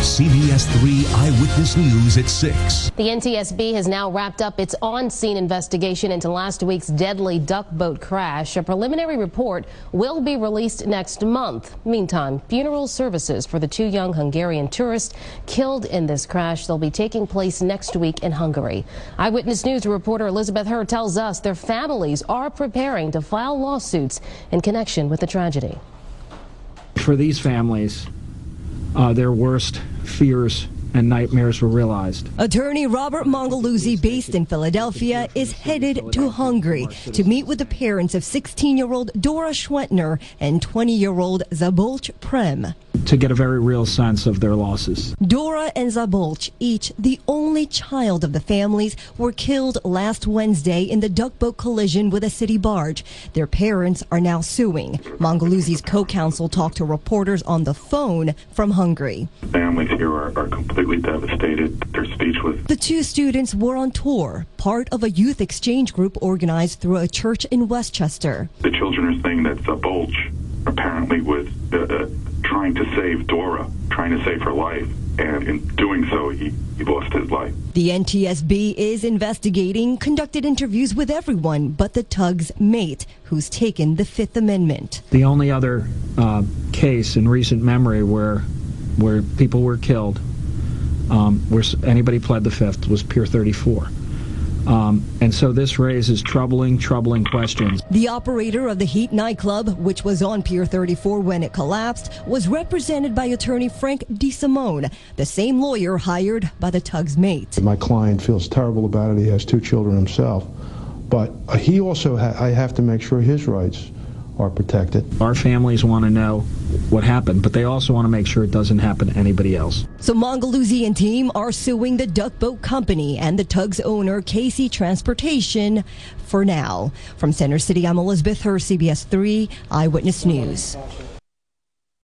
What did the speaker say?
CBS 3 Eyewitness News at 6. The NTSB has now wrapped up its on-scene investigation into last week's deadly duck boat crash. A preliminary report will be released next month. Meantime, funeral services for the two young Hungarian tourists killed in this crash, they'll be taking place next week in Hungary. Eyewitness News reporter Elizabeth Hurd tells us their families are preparing to file lawsuits in connection with the tragedy. For these families, their worst fears and nightmares were realized. Attorney Robert Mongeluzzi, based in Philadelphia, is headed to Hungary to meet with the parents of 16-year-old Dora Schwentner and 20-year-old Szabolcs Prem, to get a very real sense of their losses. Dora and Szabolcs, each the only child of the families, were killed last Wednesday in the duck boat collision with a city barge. Their parents are now suing. Mongeluzzi's co-counsel talked to reporters on the phone from Hungary. Families here are completely devastated. Their speech was... The two students were on tour, part of a youth exchange group organized through a church in Westchester. The children are saying that Szabolcs apparently was trying to save Dora, trying to save her life, and in doing so, he lost his life. The NTSB is investigating, conducted interviews with everyone but the tug's mate, who's taken the Fifth Amendment. The only other case in recent memory where people were killed, where anybody pled the Fifth, was Pier 34. And so this raises troubling questions. The operator of the Heat nightclub, which was on Pier 34 when it collapsed, was represented by attorney Frank DeSimone, the same lawyer hired by the tug's mate. My client feels terrible about it. He has two children himself. But he also, I have to make sure his rights are protected. Our families want to know what happened, but they also want to make sure it doesn't happen to anybody else. So Mongeluzzi and team are suing the duck boat company and the tug's owner, Casey Transportation, for now. From Center City, I'm Elizabeth Hurd, CBS 3 Eyewitness News.